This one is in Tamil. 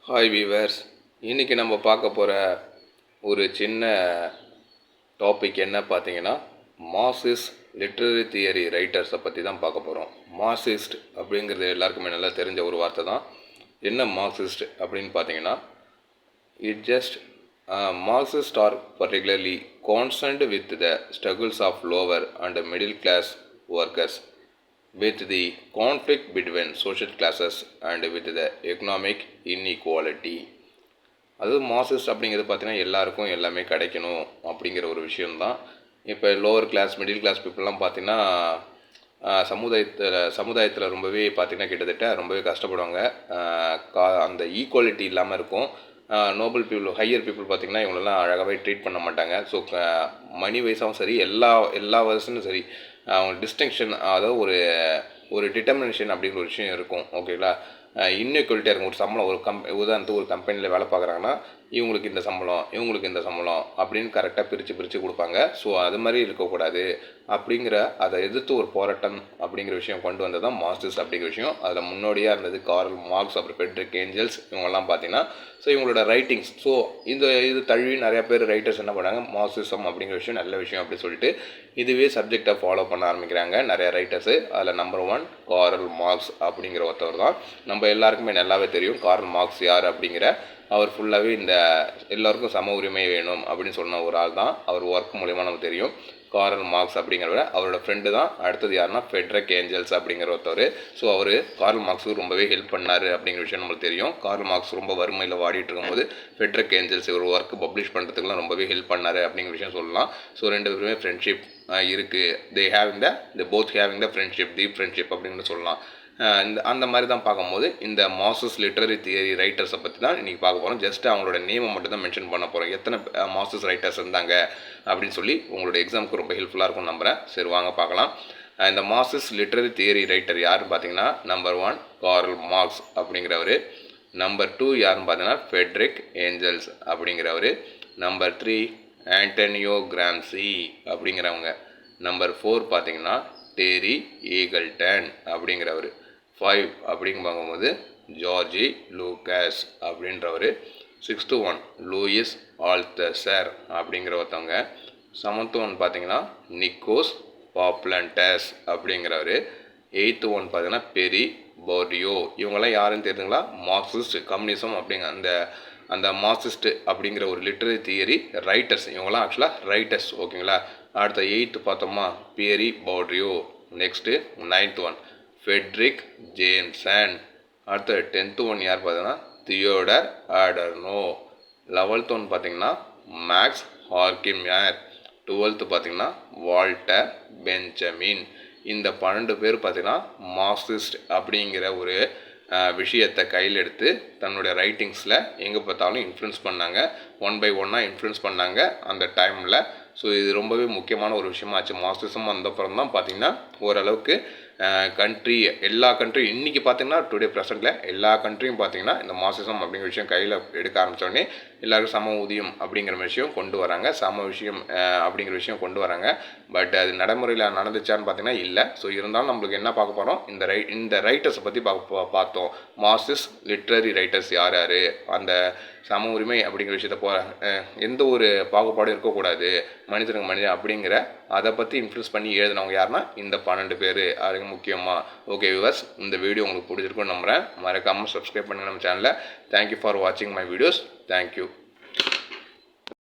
ஹாய் வீவர்ஸ், இன்றைக்கி நம்ம பார்க்க போகிற ஒரு சின்ன டாபிக் என்ன பார்த்தீங்கன்னா, மார்க்சிஸ்ட் லிட்ரரி தியரி ரைட்டர்ஸை பற்றி தான் பார்க்க போகிறோம். மார்க்சிஸ்ட் அப்படிங்கிறது எல்லாருக்குமே நல்லா தெரிஞ்ச ஒரு வார்த்தை தான். என்ன மார்க்சிஸ்ட் அப்படின்னு பார்த்தீங்கன்னா, Marxist are particularly concerned with the struggles of lower and middle class workers, with the conflict between social classes and with the economic inequality. அது மார்க்சிஸ்ட் அப்படிங்கிறது பார்த்தீங்கன்னா எல்லாருக்கும் எல்லாமே கிடைக்கணும் அப்படிங்கிற ஒரு விஷயம்தான். இப்போ லோவர் கிளாஸ் மிடில் கிளாஸ் பீப்புளெலாம் பார்த்தீங்கன்னா சமுதாயத்தில் ரொம்பவே பார்த்திங்கன்னா கிட்டத்தட்ட ரொம்பவே கஷ்டப்படுவாங்க. அந்த ஈக்குவாலிட்டி இல்லாமல் இருக்கும். நோபல் பீப்புள் ஹையர் பீப்புள் பார்த்திங்கன்னா இவங்களெல்லாம் அழகாகவே ட்ரீட் பண்ண மாட்டாங்க. ஸோ மணி வைஸாகவும் சரி எல்லா வருஷனும் சரி அவங்க டிஸ்டிங்ஷன், அதாவது ஒரு டிட்டர்மினேஷன் அப்படிங்கிற ஒரு விஷயம் இருக்கும். ஓகேங்களா, இன்இக்வாலிட்டியாக இருக்கும். ஒரு சம்பளம் உதாரணத்துக்கு ஒரு கம்பெனியில் வேலை பார்க்குறாங்கன்னா இவங்களுக்கு இந்த சம்பளம் அப்படின்னு கரெக்டாக பிரித்து கொடுப்பாங்க. ஸோ அது மாதிரி இருக்கக்கூடாது அப்படிங்கிற அதை எதிர்த்து ஒரு போராட்டம் அப்படிங்கிற விஷயம் கொண்டு வந்தது தான் மார்க்சிஸ்ட் அப்படிங்கிற விஷயம். அதில் முன்னோடியாக இருந்தது கார்ல் மார்க்ஸ், அப்புறம் ஃப்ரெட்ரிக் ஏஞ்சல்ஸ், இவங்கெல்லாம் பார்த்தீங்கன்னா ஸோ இவங்களோட ரைட்டிங்ஸ். ஸோ இது தழுவி நிறையா பேர் ரைட்டர்ஸ் என்ன பண்ணாங்க, மார்க்சிசம் அப்படிங்கிற விஷயம் நல்ல விஷயம் அப்படின்னு சொல்லிட்டு இதுவே சப்ஜெக்டை ஃபாலோ பண்ண ஆரம்பிக்கிறாங்க நிறையா ரைட்டர்ஸு. அதில் நம்பர் 1 கார்ல் மார்க்ஸ் அப்படிங்கிற ஒருத்தவர் தான். நம்ம எல்லாருக்குமே நல்லாவே தெரியும் கார்ல் மார்க்ஸ் யார் அப்படிங்கிற. அவர் ஃபுல்லாகவே இந்த எல்லோருக்கும் சம உரிமை வேணும் அப்படின்னு சொன்ன ஒரு ஆள் தான். அவர் ஒர்க் மூலிமா நமக்கு தெரியும். கார்ல் மார்க்ஸ் அப்படிங்கிறவரை அவரோட ஃப்ரெண்டு தான். அடுத்தது யாருன்னா ஃப்ரெட்ரிக் ஏஞ்சல்ஸ் அப்படிங்கிற ஒருத்தவர். ஸோ அவர் கார்ல் மார்க்ஸுக்கு ரொம்பவே ஹெல்ப் பண்ணார் அப்படிங்கிற விஷயம் நம்மளுக்கு தெரியும். கார்ல் மார்க்ஸ் ரொம்ப வறுமையில் வாடிட்டு இருக்கும்போது ஃப்ரெட்ரிக் ஏஞ்சல்ஸ் ஒரு ஒர்க் பப்ளிஷ் பண்ணுறதுக்குலாம் ரொம்பவே ஹெல்ப் பண்ணார் அப்படிங்கிற விஷயம் சொல்லலாம். ஸோ ரெண்டு பேருமே ஃப்ரெண்ட்ஷிப் இருக்குது. Both having the friendship, deep friendship அப்படின்னு சொல்லலாம். அந்த மாதிரி தான் பார்க்கும்போது இந்த மார்க்சிஸ்ட் லிட்ரரி தியரி ரைட்டர்ஸை பற்றி தான் இன்றைக்கி பார்க்க போகிறோம். ஜஸ்ட் அவங்களோட நேமை மட்டும் தான் மென்ஷன் பண்ண போகிறோம். எத்தனை மார்க்சிஸ்ட் ரைட்டர்ஸ் இருந்தாங்க அப்படின்னு சொல்லி உங்களோட எக்ஸாமுக்கு ரொம்ப ஹெல்ப்ஃபுல்லாக இருக்கும்னு நம்புகிறேன். சரி, வாங்க பார்க்கலாம். இந்த மார்க்சிஸ்ட் லிட்ரரி தியரி ரைட்டர் யாருன்னு பார்த்தீங்கன்னா, நம்பர் 1 கார்ல் மார்க்ஸ் அப்படிங்கிறவர். நம்பர் 2 யாருன்னு பார்த்தீங்கன்னா ஃப்ரெட்ரிக் ஏஞ்சல்ஸ் அப்படிங்கிறவர். நம்பர் 3 ஆண்டனியோ கிராம்சி அப்படிங்கிறவங்க. நம்பர் 4 பார்த்தீங்கன்னா டெரி ஈகல்டன் அப்படிங்கிறவர். 5 அப்படிங்க பார்க்கும்போது ஜார்ஜி லூகாஸ் அப்படின்றவர். 6th ஒன் லூயிஸ் ஆல்தசர் அப்படிங்கிற ஒருத்தவங்க. 7th ஒன் பார்த்தீங்கன்னா நிக்கோஸ் பாப்லண்டஸ் அப்படிங்கிறவர். 8th ஒன் பார்த்தீங்கன்னா பெரி போர்டியோ. இவங்கெல்லாம் யாருன்னு தெரியுதுங்களா? மார்க்சிஸ்ட் கம்யூனிசம் அப்படிங்கிற அந்த மார்க்சிஸ்ட் அப்படிங்கிற ஒரு லிட்ரரி தியரி ரைட்டர்ஸ். இவங்கெல்லாம் ஆக்சுவலாக ரைட்டர்ஸ். ஓகேங்களா. அடுத்த 8th பார்த்தோமா Pierre Bourdieu. Next 9th one Fredric Jameson. அடுத்த 10th ஒன் யார் பார்த்தீங்கன்னா தியோடர் ஆடர்னோ. 11th ஒன் பார்த்தீங்கன்னா மேக்ஸ் ஹார்கிமேர். 12th பார்த்தீங்கன்னா வால்டர் பெஞ்சமின். இந்த 12 பேர் பார்த்தீங்கன்னா மார்க்சிஸ்ட் அப்படிங்கிற ஒரு விஷயத்தை கையில் எடுத்து தன்னுடைய ரைட்டிங்ஸில் எங்கே பார்த்தாலும் இன்ஃப்ளூயன்ஸ் பண்ணாங்க. 1 by 1 இன்ஃப்ளூயன்ஸ் பண்ணாங்க அந்த டைமில். ஸோ இது ரொம்பவே முக்கியமான ஒரு விஷயமாச்சு. மார்க்சிசம் வந்தப்புறம் தான் பார்த்திங்கன்னா ஓரளவுக்கு எல்லா கண்ட்ரியும் இன்றைக்கி பார்த்திங்கன்னா டுடே ப்ரெசென்ட்டில் எல்லா கண்ட்ரியும் பார்த்திங்கன்னா இந்த மார்க்சிசம் அப்படிங்கிற விஷயம் கையில் எடுக்க ஆரம்பித்தோடனே எல்லாருக்கும் சம ஊதியம் அப்படிங்கிற விஷயம் கொண்டு வராங்க. அப்படிங்கிற விஷயம் கொண்டு வராங்க. பட் அது நடைமுறையில் நடந்துச்சான்னு பார்த்திங்கன்னா இல்லை. ஸோ இருந்தாலும் நம்மளுக்கு என்ன பார்க்க போகிறோம், இந்த ரைட்டர்ஸை பற்றி பார்த்தோம். மார்க்சிஸ்ட் லிட்ரரி ரைட்டர்ஸ் யார் அந்த சம உரிமை அப்படிங்கிற விஷயத்தை எந்த ஒரு பாகுபாடும் இருக்கக்கூடாது, மனிதன் அப்படிங்கிற அதை பற்றி இன்ஃப்ளூயன்ஸ் பண்ணி எழுதினவங்க யாருன்னா இந்த 12 பேர். அது முக்கியமாக. ஓகே வியூவர்ஸ், இந்த வீடியோ உங்களுக்கு பிடிச்சிருக்குன்னு நம்புகிறேன். மறக்காமல் சப்ஸ்கிரைப் பண்ணுங்கள் நம்ம சேனலை. தேங்க்யூ ஃபார் வாட்சிங் மை வீடியோஸ். தேங்க்யூ.